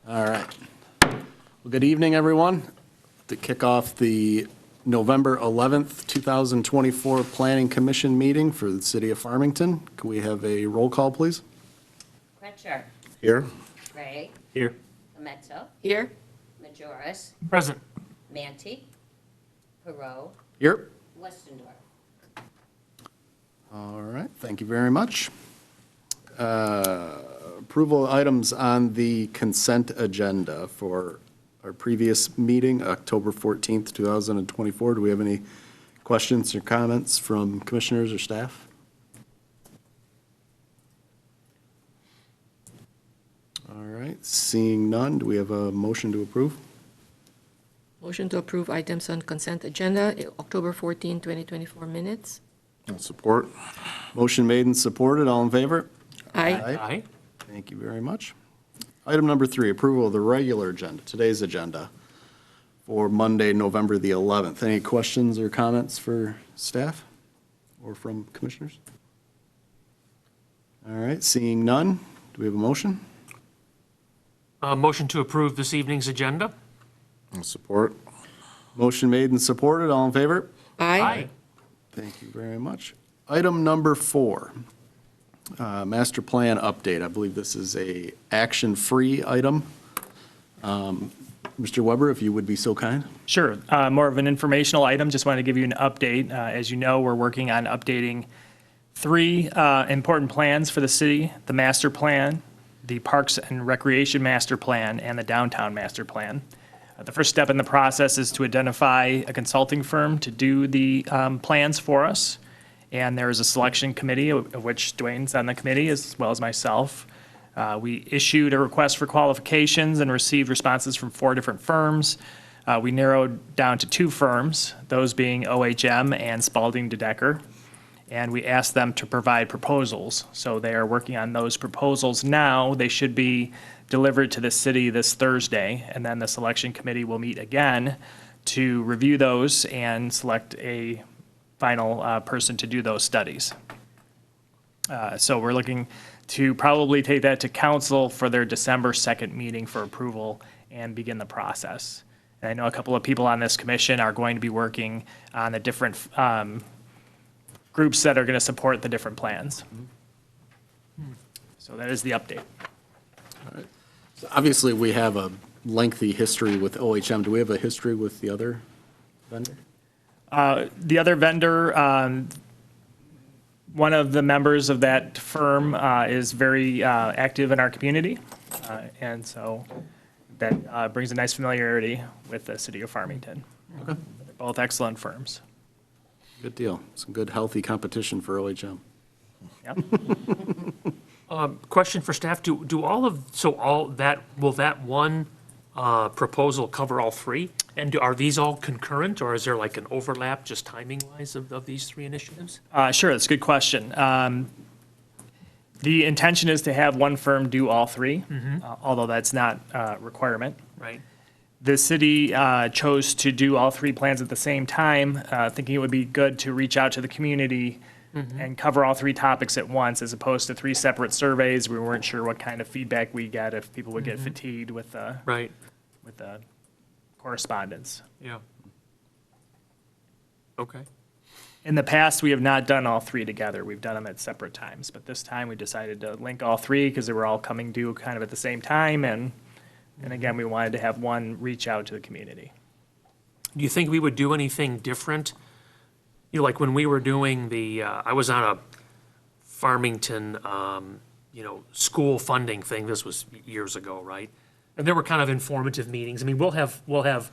All right. Well, good evening, everyone. To kick off the November 11th, 2024 Planning Commission meeting for the City of Farmington. Can we have a roll call, please? Crutcher. Here. Gray. Here. Ametto. Here. Majoris. Present. Manti. Perot. Here. Westendorf. All right, thank you very much. Approval items on the consent agenda for our previous meeting, October 14th, 2024. Do we have any questions or comments from commissioners or staff? All right, seeing none, do we have a motion to approve? Motion to approve items on consent agenda, October 14, 2024 minutes. Support. Motion made and supported. All in favor? Aye. Aye. Thank you very much. Item number 3, approval of the regular agenda, today's agenda for Monday, November the 11th. Any questions or comments for staff or from commissioners? All right, seeing none, do we have a motion? Motion to approve this evening's agenda? Support. Motion made and supported. All in favor? Aye. Thank you very much. Item number 4, master plan update. I believe this is a action-free item. Mr. Weber, if you would be so kind. Sure. More of an informational item. Just wanted to give you an update. As you know, we're working on updating 3 important plans for the city: the master plan, the Parks and Recreation master plan, and the downtown master plan. The first step in the process is to identify a consulting firm to do the plans for us. And there is a selection committee, of which Dwayne's on the committee, as well as myself. We issued a request for qualifications and received responses from 4 different firms. We narrowed down to 2 firms, those being OHM and Spalding de Decker. And we asked them to provide proposals. So they are working on those proposals now. They should be delivered to the city this Thursday, and then the selection committee will meet again to review those and select a final person to do those studies. So we're looking to probably take that to council for their December 2nd meeting for approval and begin the process. And I know a couple of people on this commission are going to be working on the different groups that are going to support the different plans. So that is the update. All right. So obviously, we have a lengthy history with OHM. Do we have a history with the other vendor? The other vendor, one of the members of that firm is very active in our community. And so that brings a nice familiarity with the city of Farmington. Okay. They're both excellent firms. Good deal. Some good, healthy competition for OHM. Yep. Question for staff, will that one proposal cover all 3? And are these all concurrent, or is there like an overlap, just timing-wise, of these 3 initiatives? Sure, that's a good question. The intention is to have one firm do all 3, although that's not a requirement. Right. The city chose to do all 3 plans at the same time, thinking it would be good to reach out to the community and cover all 3 topics at once, as opposed to 3 separate surveys. We weren't sure what kind of feedback we get, if people would get fatigued with the Right. correspondence. Yeah. Okay. In the past, we have not done all 3 together. We've done them at separate times, but this time we decided to link all 3 because they were all coming due kind of at the same time, and again, we wanted to have one reach out to the community. Do you think we would do anything different? Like when we were doing I was on a Farmington, school funding thing. This was years ago, right? And there were kind of informative meetings. I mean, we'll have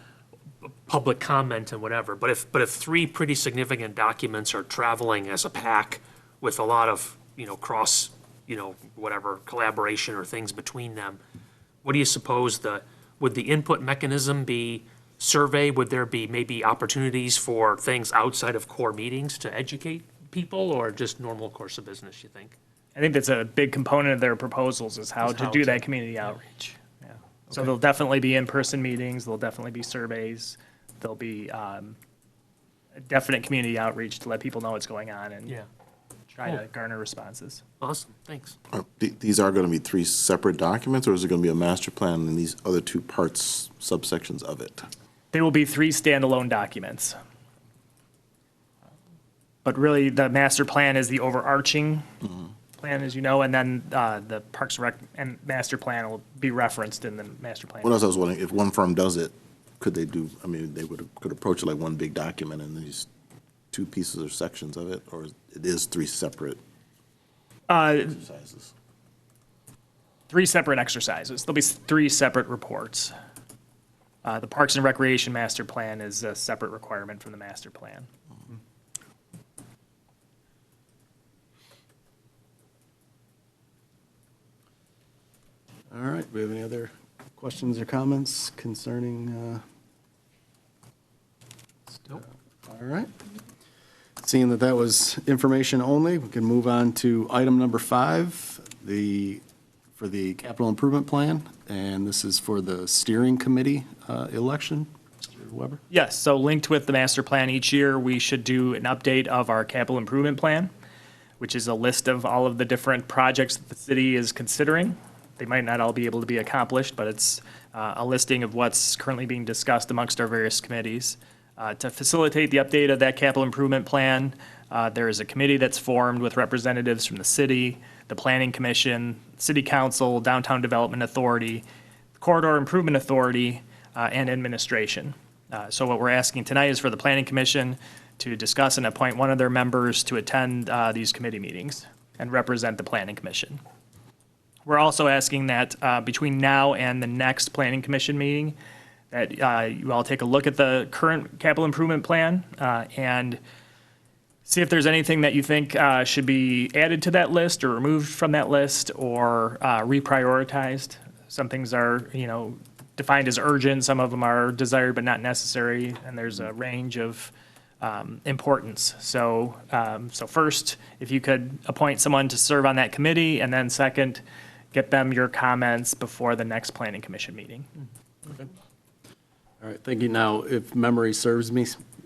public comment and whatever, but if 3 pretty significant documents are traveling as a pack with a lot of, cross, whatever, collaboration or things between them, what do you suppose would the input mechanism be survey? Would there be maybe opportunities for things outside of core meetings to educate people, or just normal course of business, you think? I think that's a big component of their proposals, is how to do that community outreach. Yeah. So there'll definitely be in-person meetings, there'll definitely be surveys, there'll be definite community outreach to let people know what's going on and Yeah. try to garner responses. Awesome, thanks. These are going to be three separate documents, or is it going to be a master plan and these other two parts, subsections of it? They will be three standalone documents. But really, the master plan is the overarching plan, as you know, and then the Parks and Rec and master plan will be referenced in the master plan. What else I was wondering, if one firm does it, could they do, I mean, they could approach it like one big document and these two pieces or sections of it, or it is three separate exercises? Three separate exercises. There'll be three separate reports. The Parks and Recreation master plan is a separate requirement from the master plan. All right, do we have any other questions or comments concerning? Nope. All right. Seeing that that was information only, we can move on to item number 5, for the capital improvement plan, and this is for the steering committee election. Mr. Weber? Yes, so linked with the master plan each year, we should do an update of our capital improvement plan, which is a list of all of the different projects that the city is considering. They might not all be able to be accomplished, but it's a listing of what's currently being discussed amongst our various committees. To facilitate the update of that capital improvement plan, there is a committee that's formed with representatives from the city, the Planning Commission, City Council, Downtown Development Authority, Corridor Improvement Authority, and administration. So what we're asking tonight is for the Planning Commission to discuss and appoint one of their members to attend these committee meetings and represent the Planning Commission. We're also asking that between now and the next Planning Commission meeting, that you all take a look at the current capital improvement plan and see if there's anything that you think should be added to that list or removed from that list or reprioritized. Some things are, defined as urgent, some of them are desired but not necessary, and there's a range of importance. So first, if you could appoint someone to serve on that committee, and then second, get them your comments before the next Planning Commission meeting. All right, thank you. Now, if memory serves me,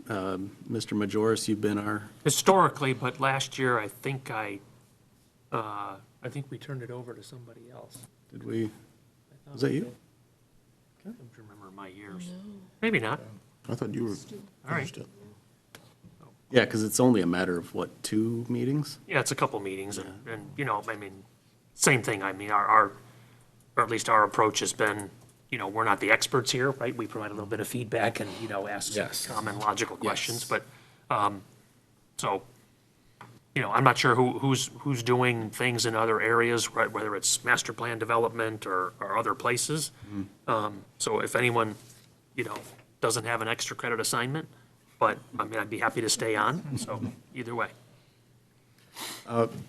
Mr. Majoris, you've been our, Historically, but last year, I think we turned it over to somebody else. did we, was that you? I don't remember my years. Maybe not. I thought you were. All right. finished it. Yeah, because it's only a matter of, what, 2 meetings? Yeah, it's a couple meetings, and same thing. I mean, or at least our approach has been, we're not the experts here, right? We provide a little bit of feedback and, ask some common logical questions, but, so, I'm not sure who's doing things in other areas, right? Whether it's master plan development or other places. So if anyone, doesn't have an extra credit assignment, but, I'd be happy to stay on, so either way.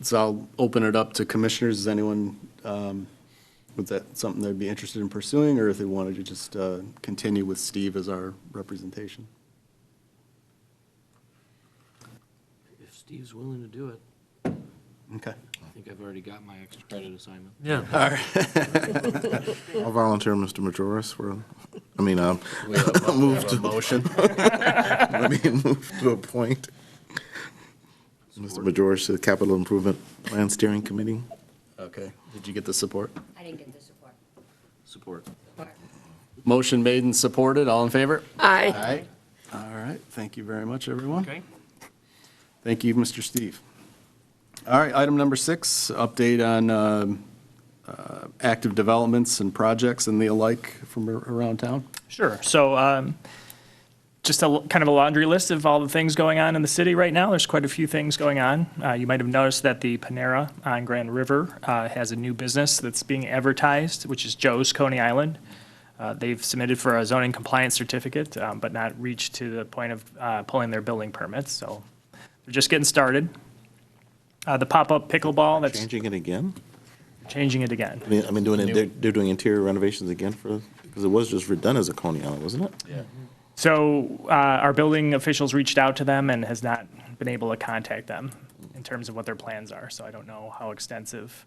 So I'll open it up to commissioners. Is anyone, was that something they'd be interested in pursuing, or if they wanted to just continue with Steve as our representation? If Steve's willing to do it, Okay. I think I've already got my extra credit assignment. Yeah. I'll volunteer, Mr. Majoris, Move to motion. move to a point. Mr. Majoris to the Capital Improvement Plan Steering Committee. Okay. Did you get the support? I didn't get the support. Support. Support. Motion made and supported. All in favor? Aye. Aye. All right. Thank you very much, everyone. Okay. Thank you, Mr. Steve. All right, item number 6, update on active developments and projects and the alike from around town. Sure. So just kind of a laundry list of all the things going on in the city right now. There's quite a few things going on. You might have noticed that the Panera on Grand River has a new business that's being advertised, which is Joe's Coney Island. They've submitted for a zoning compliance certificate, but not reached to the point of pulling their building permits. So they're just getting started. The pop-up pickleball, that's Changing it again? changing it again. They're doing interior renovations again because it was just redone as a Coney Island, wasn't it? Yeah. So our building officials reached out to them and has not been able to contact them in terms of what their plans are. So I don't know how extensive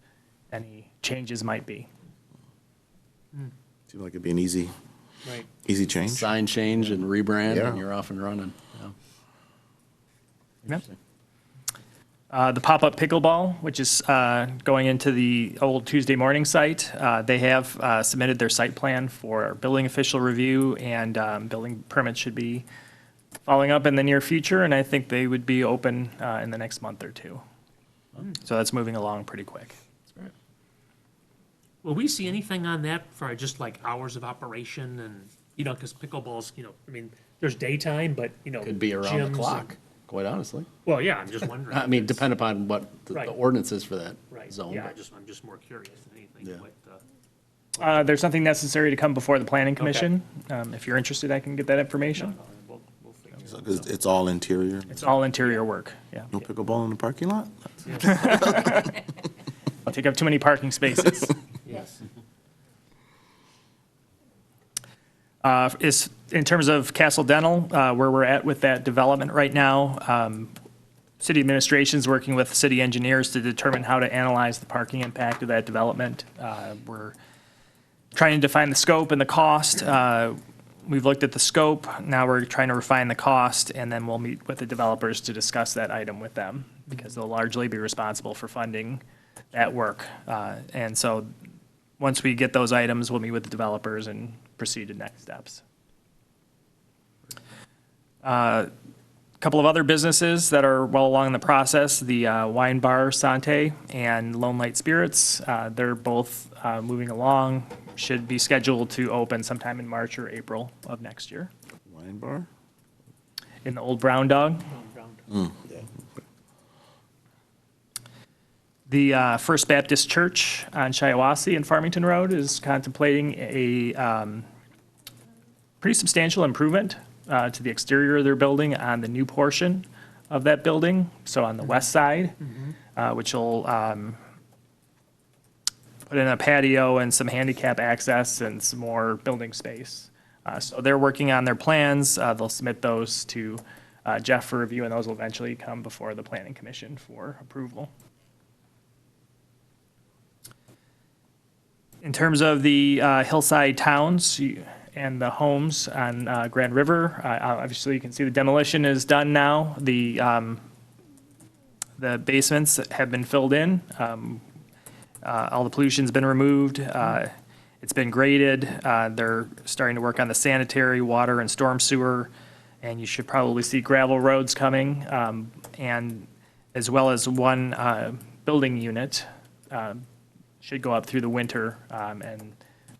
any changes might be. Seemed like it'd be an easy Right. change. Sign change and rebrand, Yeah. and you're off and running. Yeah. Yep. The pop-up pickleball, which is going into the old Tuesday morning site, they have submitted their site plan for building official review, and building permits should be following up in the near future, and I think they would be open in the next month or two. So that's moving along pretty quick. Will we see anything on that for just like hours of operation and, because pickleball's, I mean, there's daytime, but, Could be around gyms the and- clock, quite honestly. Well, yeah, I'm just wondering. I mean, It's- depend upon what the Right. ordinance is for that Right, zone. yeah, but- I'm just more curious than anything. Yeah. What, There's something necessary to come before the planning commission. If you're interested, I can get that information. we'll figure it So out. 'cause it's all interior, It's all interior work, yeah. no pickleball in the parking lot? I'll take up too many parking spaces. Yes. Is, in terms of Castle Dental, where we're at with that development right now, city administration's working with city engineers to determine how to analyze the parking impact of that development. We're trying to define the scope and the cost. We've looked at the scope, now we're trying to refine the cost, and then we'll meet with the developers to discuss that item with them, because they'll largely be responsible for funding that work. And so, once we get those items, we'll meet with the developers and proceed to next steps. Couple of other businesses that are well along in the process, the Wine Bar Sante and Lone Light Spirits, they're both moving along, should be scheduled to open sometime in March or April of next year Wine bar? in the old Brown Dog. Yeah. The First Baptist Church on Shiawassee and Farmington Road is contemplating a pretty substantial improvement to the exterior of their building on the new portion of that building, so on the west side, which will put in a patio and some handicap access and some more building space. So they're working on their plans. They'll submit those to Jeff for review, and those will eventually come before the Planning Commission for approval. In terms of the hillside towns and the homes on Grand River, obviously you can see the demolition is done now. The basements have been filled in. All the pollution's been removed. It's been graded. They're starting to work on the sanitary, water, and storm sewer. And you should probably see gravel roads coming, and as well as one building unit should go up through the winter, and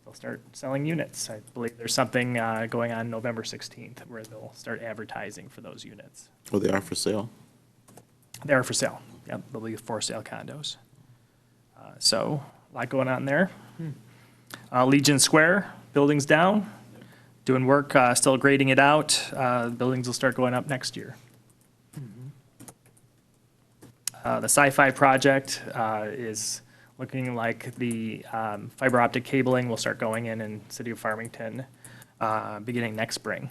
they'll start selling units. I believe there's something going on November 16th where they'll start advertising for those units. Oh, they are for sale? They are for sale. Yep, they'll be for sale condos. So, a lot going on there. Legion Square, building's down, doing work, still grading it out. Buildings will start going up next year. The Sci-Fi project is looking like the fiber optic cabling will start going in City of Farmington beginning next spring.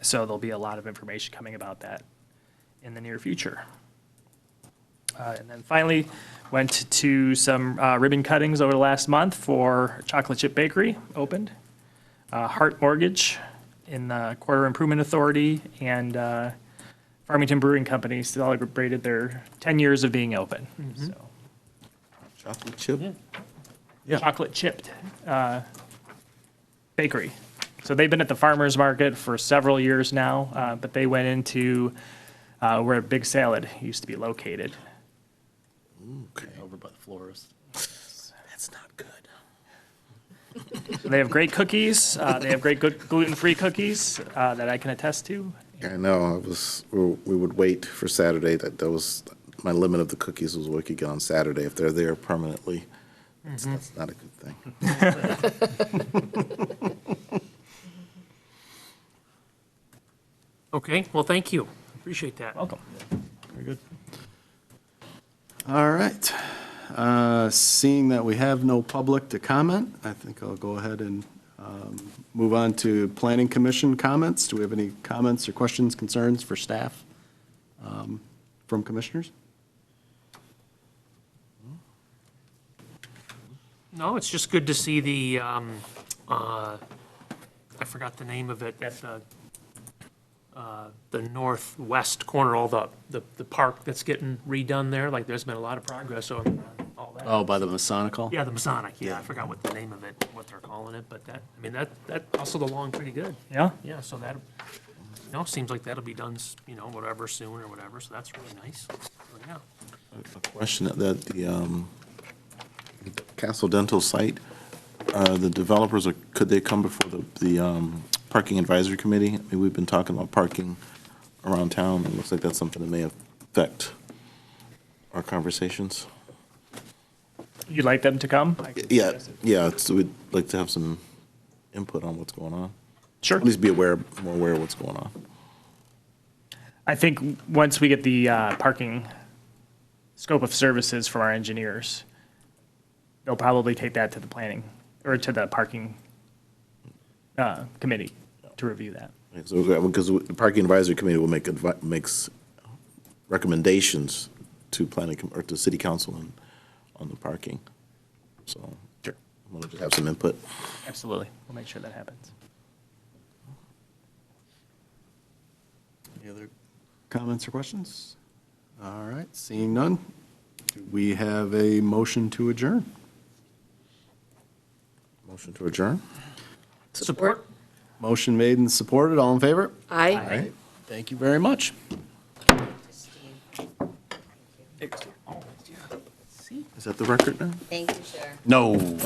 So there'll be a lot of information coming about that in the near future. And then finally, went to some ribbon cuttings over the last month for Chocolate Chip Bakery, opened. Hart Mortgage in the Quarter Improvement Authority, and Farmington Brewing Company celebrated their 10 years of being open. So, Chocolate chip? chocolate chipped bakery. So they've been at the farmer's market for several years now, but they went into where Big Salad used to be located. Okay, Over by the florist. that's not good. So they have great cookies. They have great gluten-free cookies that I can attest to. I know, we would wait for Saturday, that was, my limit of the cookies was what we could get on Saturday. If they're there permanently, that's not a good thing. Okay, well, thank you. Appreciate that. Welcome. Very good. All right. Seeing that we have no public to comment, I think I'll go ahead and move on to Planning Commission comments. Do we have any comments or questions, concerns for staff from commissioners? No, it's just good to see the, I forgot the name of it, at the the northwest corner, all the park that's getting redone there, like, there's been a lot of progress over all that. Oh, by the Masonical? Yeah, the Masonic, yeah, I forgot what the name of it, what they're calling it, but that, I mean, that hustled along pretty good. Yeah? Yeah, so that, seems like that'll be done, whatever, soon or whatever, so that's really nice. So, yeah. A question that the Castle Dental site, the developers, could they come before the Parking Advisory Committee? I mean, we've been talking about parking around town. It looks like that's something that may affect our conversations. You'd like them to come? I can Yeah, suggest it. yeah, so we'd like to have some input on what's going on. Sure. At least be more aware of what's going on. I think once we get the parking scope of services from our engineers, they'll probably take that to the planning, or to the parking committee to review that. So, because the Parking Advisory Committee will makes recommendations to or to city council on the parking. So, Sure. I'm going to just have some input. Absolutely. We'll make sure that happens. Any other comments or questions? All right, seeing none, do we have a motion to adjourn? Motion to adjourn? Support? Motion made and supported, all in favor? Aye. Thank you very much. Steve. Is that the record now? Thank you, sir. No.